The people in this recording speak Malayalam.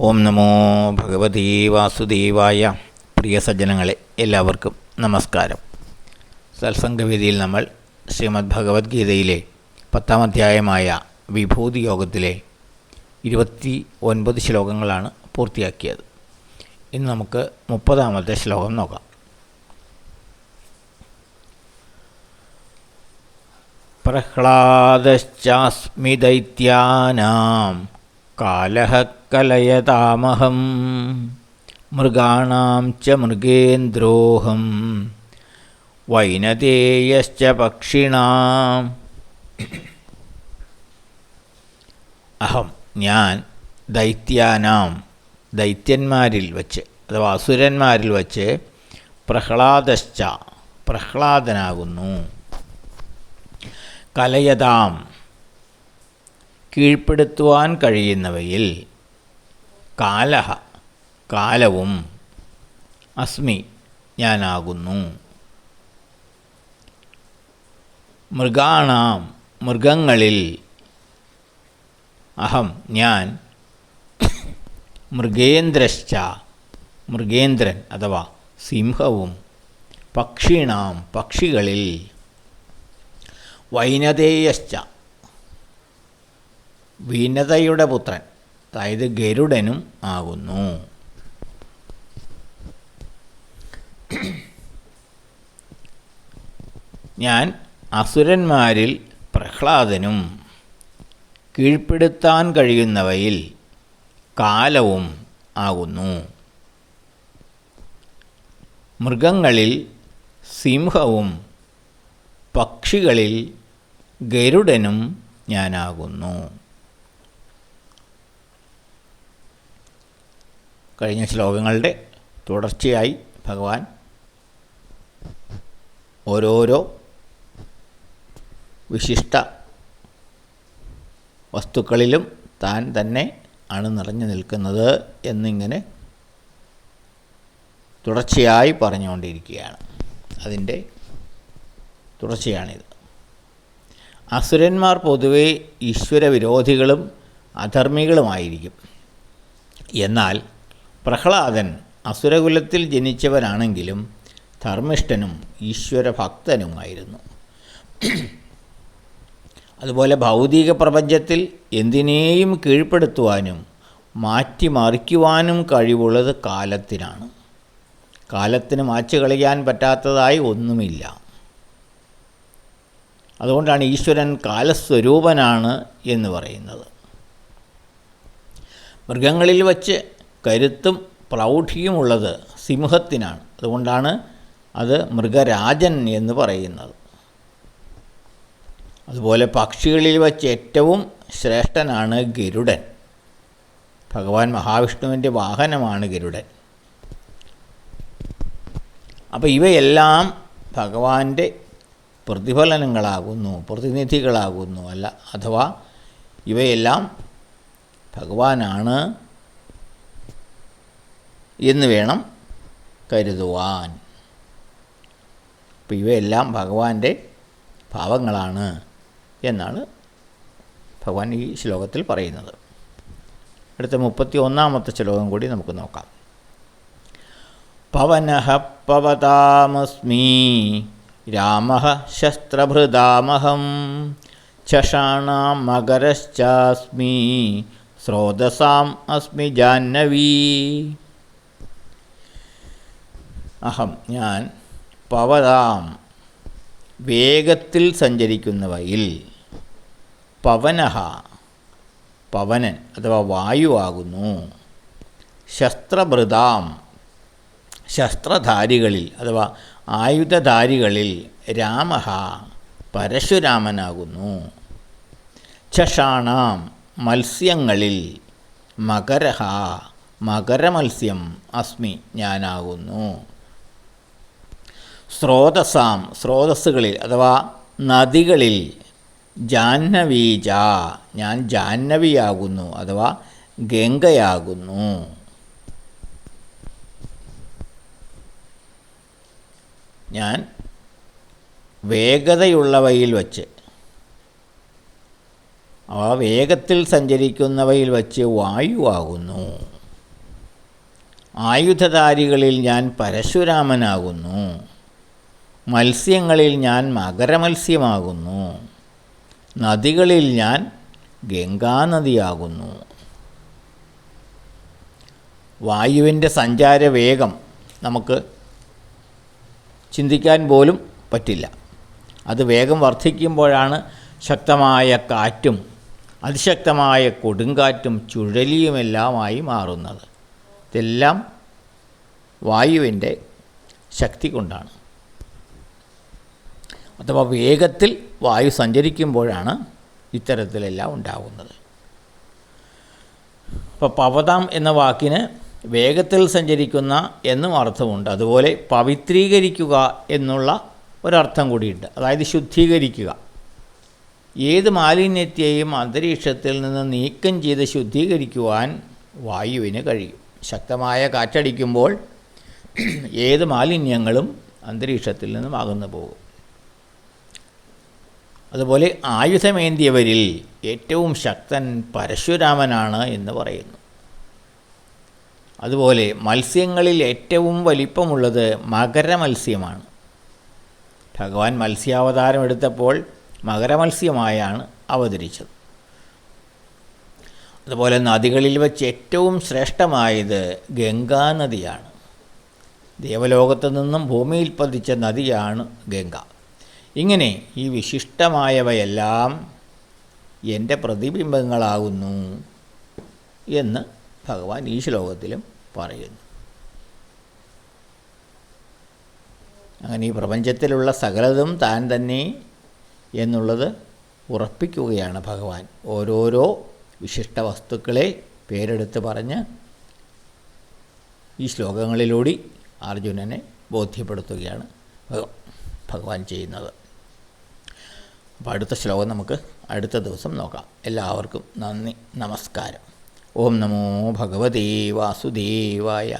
ഓം നമോ ഭഗവതീ വാസുദേവായ. പ്രിയ സജ്ജനങ്ങളെ, എല്ലാവർക്കും നമസ്കാരം. സത്സംഗവേദിയിൽ നമ്മൾ ശ്രീമദ് ഭഗവത്ഗീതയിലെ 10-ാം അധ്യായമായ വിഭൂതി യോഗത്തിലെ 29 ശ്ലോകങ്ങളാണ് പൂർത്തിയാക്കിയത്. ഇന്ന് നമുക്ക് 30-ാമത്തെ ശ്ലോകം നോക്കാം. പ്രഹ്ലാദശ്ചാസ്മി ദൈത്യാനാം കാലഃ കലയതാമഹം മൃഗാണാം ച മൃഗേന്ദ്രോഹം വൈനതേയശ്ച പക്ഷിണാം. അഹം ഞാൻ ദൈത്യാനാം ദൈത്യന്മാരിൽ വച്ച് അഥവാ അസുരന്മാരിൽ വച്ച് പ്രഹ്ലാദശ്ച പ്രഹ്ലാദനാകുന്നു. കലയതാം കീഴ്പ്പെടുത്തുവാൻ കഴിയുന്നവയിൽ കാലഹ കാലവും അസ്മി ഞാനാകുന്നു. മൃഗാണാം മൃഗങ്ങളിൽ അഹം ഞാൻ മൃഗേന്ദ്രശ്ച മൃഗേന്ദ്രൻ അഥവാ സിംഹവും പക്ഷീണാം പക്ഷികളിൽ വൈനതേയശ്ച വിനതയുടെ പുത്രൻ അതായത് ഗരുഡനും ആകുന്നു. ഞാൻ അസുരന്മാരിൽ പ്രഹ്ലാദനും കീഴ്പ്പെടുത്താൻ കഴിയുന്നവയിൽ കാലവും ആകുന്നു. മൃഗങ്ങളിൽ സിംഹവും പക്ഷികളിൽ ഗരുഡനും ഞാനാകുന്നു. കഴിഞ്ഞ ശ്ലോകങ്ങളുടെ തുടർച്ചയായി ഭഗവാൻ ഓരോരോ വിശിഷ്ട വസ്തുക്കളിലും താൻ തന്നെ ആണ് നിറഞ്ഞു നിൽക്കുന്നത് എന്നിങ്ങനെ തുടർച്ചയായി പറഞ്ഞുകൊണ്ടിരിക്കുകയാണ്. അതിൻ്റെ തുടർച്ചയാണിത്. അസുരന്മാർ പൊതുവെ ഈശ്വരവിരോധികളും അധർമ്മികളുമായിരിക്കും. എന്നാൽ പ്രഹ്ലാദൻ അസുരകുലത്തിൽ ജനിച്ചവനാണെങ്കിലും ധർമ്മിഷ്ഠനും ഈശ്വരഭക്തനുമായിരുന്നു. അതുപോലെ ഭൗതിക പ്രപഞ്ചത്തിൽ എന്തിനേയും കീഴ്പ്പെടുത്തുവാനും മാറ്റിമറിക്കുവാനും കഴിവുള്ളത് കാലത്തിനാണ്. കാലത്തിന് മാച്ചു കളയാൻ പറ്റാത്തതായി ഒന്നുമില്ല. അതുകൊണ്ടാണ് ഈശ്വരൻ കാലസ്വരൂപനാണ് എന്ന് പറയുന്നത്. മൃഗങ്ങളിൽ വച്ച് കരുത്തും പ്രൗഢിയുമുള്ളത് സിംഹത്തിനാണ്. അതുകൊണ്ടാണ് അത് മൃഗരാജൻ എന്ന് പറയുന്നത്. അതുപോലെ പക്ഷികളിൽ വച്ച് ഏറ്റവും ശ്രേഷ്ഠനാണ് ഗരുഡൻ. ഭഗവാൻ മഹാവിഷ്ണുവിൻ്റെ വാഹനമാണ് ഗരുഡൻ. അപ്പോൾ ഇവയെല്ലാം ഭഗവാന്റെ പ്രതിഫലനങ്ങളാകുന്നു, പ്രതിനിധികളാകുന്നു. അഥവാ ഇവയെല്ലാം ഭഗവാനാണ് എന്ന് വേണം കരുതുവാൻ. അപ്പോൾ ഇവയെല്ലാം ഭഗവാന്റെ ഭാവങ്ങളാണ് എന്നാണ് ഭഗവാൻ ഈ ശ്ലോകത്തിൽ പറയുന്നത്. അടുത്ത 31-ാമത്തെ ശ്ലോകം കൂടി നമുക്ക് നോക്കാം. പവനഃ പവതാമസ്മി രാമഃ ശസ്ത്രഭൃതാമഹം ചഷാണാം മകരശ്ചാസ്മി സ്രോതസാം അസ്മി ജാഹ്നവീ. അഹം ഞാൻ പവതാം വേഗത്തിൽ സഞ്ചരിക്കുന്നവയിൽ പവനഃ പവനൻ അഥവാ വായുവാകുന്നു. ശസ്ത്രഭൃതാം ശസ്ത്രധാരികളിൽ അഥവാ ആയുധധാരികളിൽ രാമഃ പരശുരാമനാകുന്നു. ചഷാണാം മത്സ്യങ്ങളിൽ മകരഃ മകരമത്സ്യം അസ്മി ഞാനാകുന്നു. സ്രോതസാം സ്രോതസ്സുകളിൽ അഥവാ നദികളിൽ ജാഹ്നവീജ ഞാൻ ജാഹ്നവിയാകുന്നു അഥവാ ഗംഗയാകുന്നു. ഞാൻ വേഗതയുള്ളവയിൽ വച്ച് വേഗത്തിൽ സഞ്ചരിക്കുന്നവയിൽ വച്ച് വായുവാകുന്നു. ആയുധധാരികളിൽ ഞാൻ പരശുരാമനാകുന്നു. മത്സ്യങ്ങളിൽ ഞാൻ മകരമത്സ്യമാകുന്നു. നദികളിൽ ഞാൻ ഗംഗാനദിയാകുന്നു. വായുവിൻ്റെ സഞ്ചാരവേഗം നമുക്ക് ചിന്തിക്കാൻ പോലും പറ്റില്ല. അത് വേഗം വർദ്ധിക്കുമ്പോഴാണ് ശക്തമായ കാറ്റും അതിശക്തമായ കൊടുങ്കാറ്റും ചുഴലിയുമെല്ലാമായി മാറുന്നത്. ഇതെല്ലാം വായുവിൻ്റെ ശക്തി കൊണ്ടാണ്. അഥവാ വേഗത്തിൽ വായു സഞ്ചരിക്കുമ്പോഴാണ് ഇത്തരത്തിലെല്ലാം ഉണ്ടാകുന്നത്. അപ്പോൾ പവതാം എന്ന വാക്കിന് വേഗത്തിൽ സഞ്ചരിക്കുന്ന എന്നും അർത്ഥമുണ്ട്. അതുപോലെ പവിത്രീകരിക്കുക എന്നുള്ള ഒരർത്ഥം കൂടിയുണ്ട്. അതായത് ശുദ്ധീകരിക്കുക. ഏത് മാലിന്യത്തെയും അന്തരീക്ഷത്തിൽ നിന്ന് നീക്കം ചെയ്ത് ശുദ്ധീകരിക്കുവാൻ വായുവിന് കഴിയും. ശക്തമായ കാറ്റടിക്കുമ്പോൾ ഏത് മാലിന്യങ്ങളും അന്തരീക്ഷത്തിൽ നിന്നും അകന്നു പോകും. അതുപോലെ ആയുധമേന്തിയവരിൽ ഏറ്റവും ശക്തൻ പരശുരാമനാണ് എന്ന് പറയുന്നു. അതുപോലെ മത്സ്യങ്ങളിൽ ഏറ്റവും വലിപ്പമുള്ളത് മകരമത്സ്യമാണ്. ഭഗവാൻ മത്സ്യാവതാരം എടുത്തപ്പോൾ മകരമത്സ്യമായാണ് അവതരിച്ചത്. അതുപോലെ നദികളിൽ വെച്ച് ഏറ്റവും ശ്രേഷ്ഠമായത് ഗംഗാനദിയാണ്. ദേവലോകത്തു നിന്നും ഭൂമിയിൽ പതിച്ച നദിയാണ് ഗംഗ. ഇങ്ങനെ ഈ വിശിഷ്ടമായവയെല്ലാം എൻ്റെ പ്രതിബിംബങ്ങളാകുന്നു എന്ന് ഭഗവാൻ ഈ ശ്ലോകത്തിലും പറയുന്നു. അങ്ങനെ ഈ പ്രപഞ്ചത്തിലുള്ള സകലതും താൻ തന്നെ എന്നുള്ളത് ഉറപ്പിക്കുകയാണ് ഭഗവാൻ. ഓരോരോ വിശിഷ്ട വസ്തുക്കളെ പേരെടുത്ത് പറഞ്ഞ് ഈ ശ്ലോകങ്ങളിലൂടെ അർജുനനെ ബോധ്യപ്പെടുത്തുകയാണ് ഭഗവാൻ ചെയ്യുന്നത്. അപ്പോൾ അടുത്ത ശ്ലോകം നമുക്ക് അടുത്ത ദിവസം നോക്കാം. എല്ലാവർക്കും നന്ദി, നമസ്കാരം. ഓം നമോ ഭഗവതേ വാസുദേവായ.